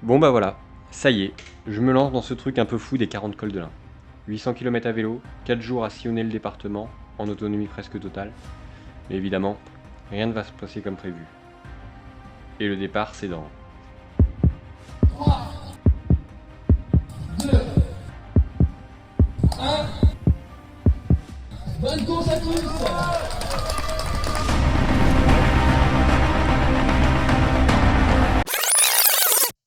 Bon bah voilà, ça y est, je me lance dans ce truc un peu fou des 40 cols de l'Ain. 800 km à vélo, 4 jours à sillonner le département, en autonomie presque totale. Mais évidemment, rien ne va se passer comme prévu. Et le départ, c'est dans... Bonne course à tous!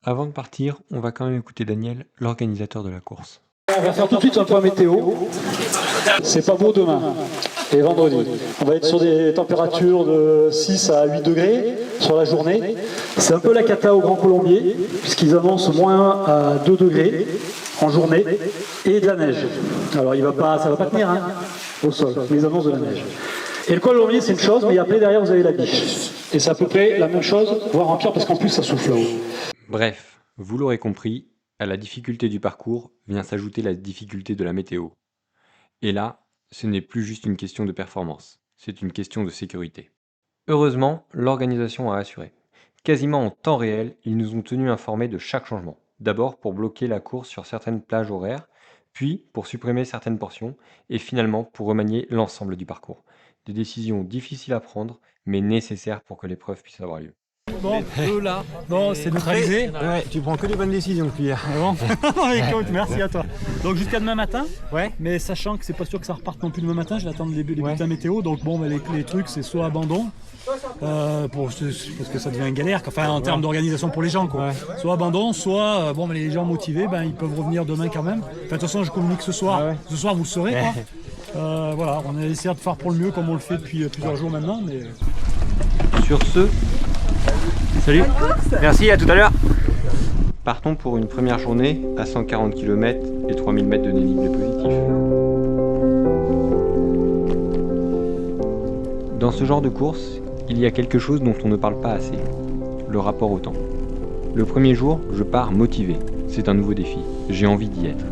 Avant de partir, on va quand même écouter Daniel, l'organisateur de la course. On va faire tout de suite un point météo. C'est pas beau demain et vendredi. On va être sur des températures de 6 à 8 degrés sur la journée. C'est un peu la cata au Grand Colombier, puisqu'ils annoncent moins à 2 degrés en journée et de la neige. Alors ça va pas tenir au sol, mais ils annoncent de la neige. Et le col Colombier, c'est une chose, mais après derrière vous avez la biche. Et c'est à peu près la même chose, voire en pire, parce qu'en plus ça souffle là-haut. Bref, vous l'aurez compris, à la difficulté du parcours vient s'ajouter la difficulté de la météo. Et là, ce n'est plus juste une question de performance, c'est une question de sécurité. Heureusement, l'organisation a assuré. Quasiment en temps réel, ils nous ont tenus informés de chaque changement. D'abord pour bloquer la course sur certaines plages horaires, puis pour supprimer certaines portions, et finalement pour remanier l'ensemble du parcours. Des décisions difficiles à prendre, mais nécessaires pour que l'épreuve puisse avoir lieu. Bon, là, bon, c'est neutralisé. Ouais, tu prends que des bonnes décisions, Pierre. Ah bon. Non, mais écoute, merci à toi. Donc jusqu'à demain matin, ouais. Mais sachant que c'est pas sûr que ça reparte non plus demain matin, je vais attendre les bulletins météo. Donc bon, bah, les trucs, c'est soit abandon, parce que ça devient une galère, enfin en termes d'organisation pour les gens, quoi. Ouais. Soit abandon, soit bon, bah, les gens motivés, ben ils peuvent revenir demain quand même. Enfin, de toute façon, je communique ce soir. Ah ouais. Ce soir, vous le saurez, quoi. Voilà, on a essayé de faire pour le mieux, comme on le fait depuis plusieurs jours maintenant. Mais sur ce, salut. Merci, à tout à l'heure. Partons pour une première journée à 140 km et 3000 mètres de dénivelé positif. Dans ce genre de course, il y a quelque chose dont on ne parle pas assez, le rapport au temps. Le premier jour, je pars motivé, c'est un nouveau défi, j'ai envie d'y être.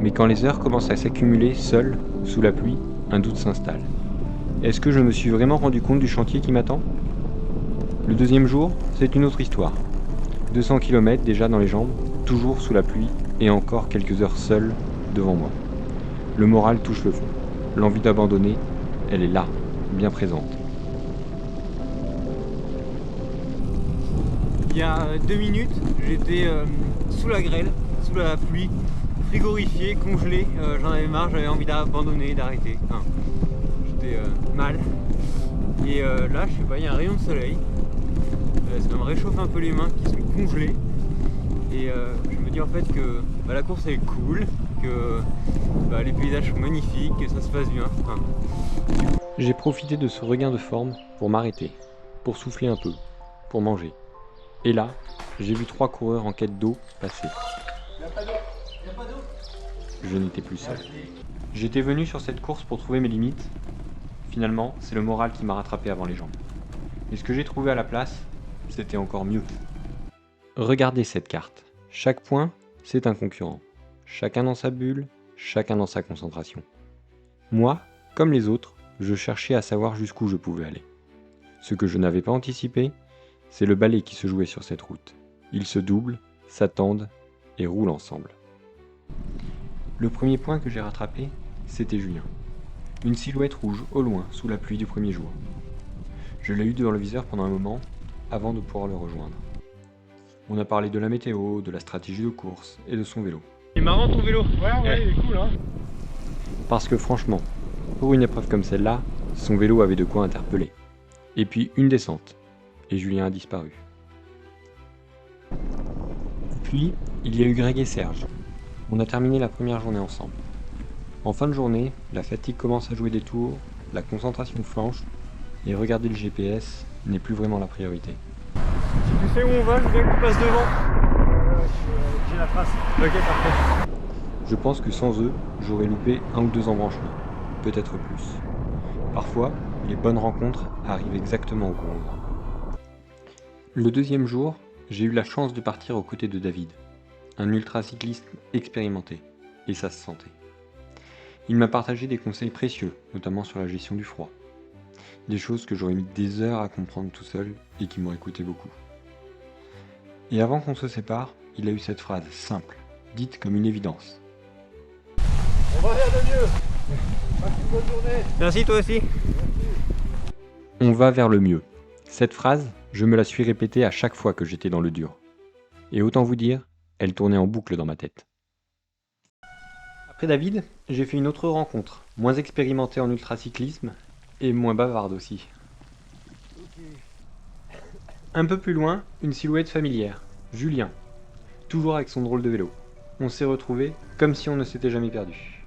Mais quand les heures commencent à s'accumuler seul, sous la pluie, un doute s'installe. Est-ce que je me suis vraiment rendu compte du chantier qui m'attend ? Le deuxième jour, c'est une autre histoire. 200 km déjà dans les jambes, toujours sous la pluie et encore quelques heures seul devant moi. Le moral touche le fond. L'envie d'abandonner, elle est là, bien présente. Il y a 2 minutes, j'étais sous la grêle, sous la pluie, frigorifié, congelé. J'en avais marre, j'avais envie d'abandonner, d'arrêter. Enfin, j'étais mal. Et là, je sais pas, il y a un rayon de soleil. Ça me réchauffe un peu les mains qui sont congelées. Et je me dis en fait que la course est cool, que les paysages sont magnifiques, que ça se passe bien. Enfin, j'ai profité de ce regain de forme pour m'arrêter, pour souffler un peu, pour manger. Et là, j'ai vu 3 coureurs en quête d'eau passer. Je n'étais plus seul. J'étais venu sur cette course pour trouver mes limites. Finalement, c'est le moral qui m'a rattrapé avant les jambes. Et ce que j'ai trouvé à la place, c'était encore mieux. Regardez cette carte. Chaque point, c'est un concurrent. Chacun dans sa bulle, chacun dans sa concentration. Moi, comme les autres, je cherchais à savoir jusqu'où je pouvais aller. Ce que je n'avais pas anticipé, c'est le balai qui se jouait sur cette route. Ils se doublent, s'attendent et roulent ensemble. Le premier point que j'ai rattrapé, c'était Julien. Une silhouette rouge au loin sous la pluie du premier jour. Je l'ai eu devant le viseur pendant un moment, avant de pouvoir le rejoindre. On a parlé de la météo, de la stratégie de course et de son vélo. il est marrant ton vélo. ouais, il est cool, hein. Parce que franchement, pour une épreuve comme celle-là, son vélo avait de quoi interpeller. Et puis une descente, et Julien a disparu. Puis, il y a eu Greg et Serge. On a terminé la première journée ensemble. En fin de journée, la fatigue commence à jouer des tours, la concentration flanche, et regarder le GPS n'est plus vraiment la priorité. Tu sais où on va, je veux bien que tu passes devant. J'ai la trace. Ok, parfait. Je pense que sans eux, j'aurais loupé 1 ou 2 embranchements, peut-être plus. Parfois, les bonnes rencontres arrivent exactement au bon moment. Le deuxième jour, j'ai eu la chance de partir aux côtés de David, un ultracycliste expérimenté, et ça se sentait. Il m'a partagé des conseils précieux, notamment sur la gestion du froid. Des choses que j'aurais mis des heures à comprendre tout seul et qui m'auraient coûté beaucoup. Et avant qu'on se sépare, il a eu cette phrase simple, dite comme une évidence. On va vers le mieux. Passe une bonne journée. Merci toi aussi. On va vers le mieux. Cette phrase, je me la suis répétée à chaque fois que j'étais dans le dur. Et autant vous dire, elle tournait en boucle dans ma tête. Après David, j'ai fait une autre rencontre, moins expérimentée en ultracyclisme et moins bavarde aussi. Un peu plus loin, une silhouette familière, Julien, toujours avec son drôle de vélo. On s'est retrouvés comme si on ne s'était jamais perdu.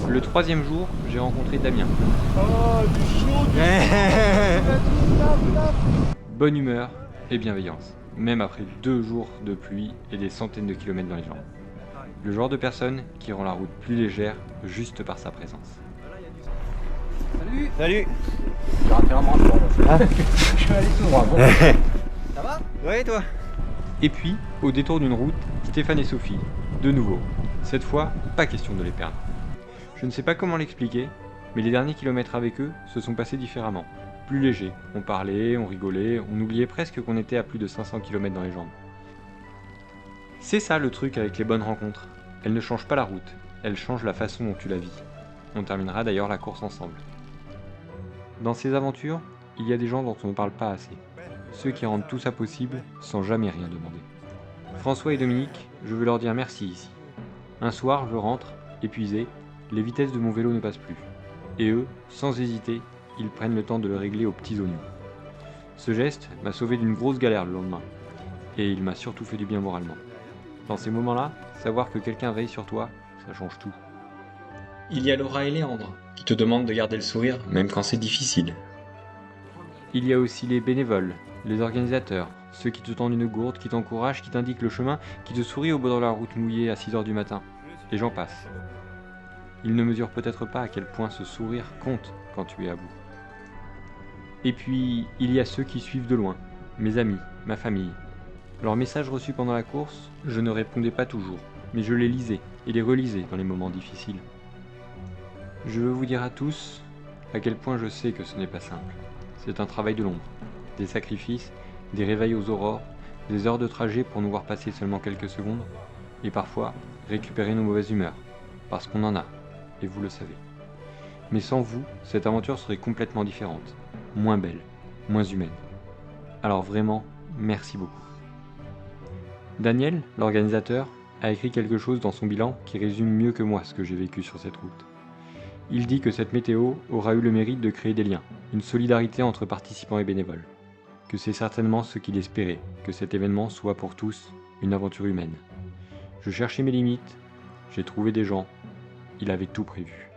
Le 3e jour, j'ai rencontré Damien. Oh, du chaud, du Bonne humeur et bienveillance, même après 2 jours de pluie et des centaines de kilomètres dans les jambes. Le genre de personne qui rend la route plus légère juste par sa présence. Salut. J'ai raté un bras Je suis allé tout droit. Bon. Ça va? Ouais, toi? Et puis, au détour d'une route, Stéphane et Sophie, de nouveau. Cette fois, pas question de les perdre. Je ne sais pas comment l'expliquer, mais les derniers kilomètres avec eux se sont passés différemment. Plus légers, on parlait, on rigolait, on oubliait presque qu'on était à plus de 500 km dans les jambes. C'est ça le truc avec les bonnes rencontres. Elles ne changent pas la route, elles changent la façon dont tu la vis. On terminera d'ailleurs la course ensemble. Dans ces aventures, il y a des gens dont on ne parle pas assez. Ceux qui rendent tout ça possible sans jamais rien demander. François et Dominique, je veux leur dire merci ici. Un soir, je rentre, épuisé, les vitesses de mon vélo ne passent plus. Et eux, sans hésiter, ils prennent le temps de le régler aux petits oignons. Ce geste m'a sauvé d'une grosse galère le lendemain. Et il m'a surtout fait du bien moralement. Dans ces moments-là, savoir que quelqu'un veille sur toi, ça change tout. Il y a Laura et Léandre, qui te demandent de garder le sourire, même quand c'est difficile. Il y a aussi les bénévoles, les organisateurs, ceux qui te tendent une gourde, qui t'encouragent, qui t'indiquent le chemin, qui te sourient au bord de la route mouillée à 6 h du matin. Et j'en passe. Ils ne mesurent peut-être pas à quel point ce sourire compte quand tu es à bout. Et puis, il y a ceux qui suivent de loin, mes amis, ma famille. Leurs messages reçus pendant la course, je ne répondais pas toujours, mais je les lisais et les relisais dans les moments difficiles. Je veux vous dire à tous à quel point je sais que ce n'est pas simple. C'est un travail de l'ombre, des sacrifices, des réveils aux aurores, des heures de trajet pour nous voir passer seulement quelques secondes, et parfois récupérer nos mauvaises humeurs, parce qu'on en a, et vous le savez. Mais sans vous, cette aventure serait complètement différente, moins belle, moins humaine. Alors vraiment, merci beaucoup. Daniel, l'organisateur, a écrit quelque chose dans son bilan qui résume mieux que moi ce que j'ai vécu sur cette route. Il dit que cette météo aura eu le mérite de créer des liens, une solidarité entre participants et bénévoles. Que c'est certainement ce qu'il espérait, que cet événement soit pour tous une aventure humaine. Je cherchais mes limites, j'ai trouvé des gens, il avait tout prévu.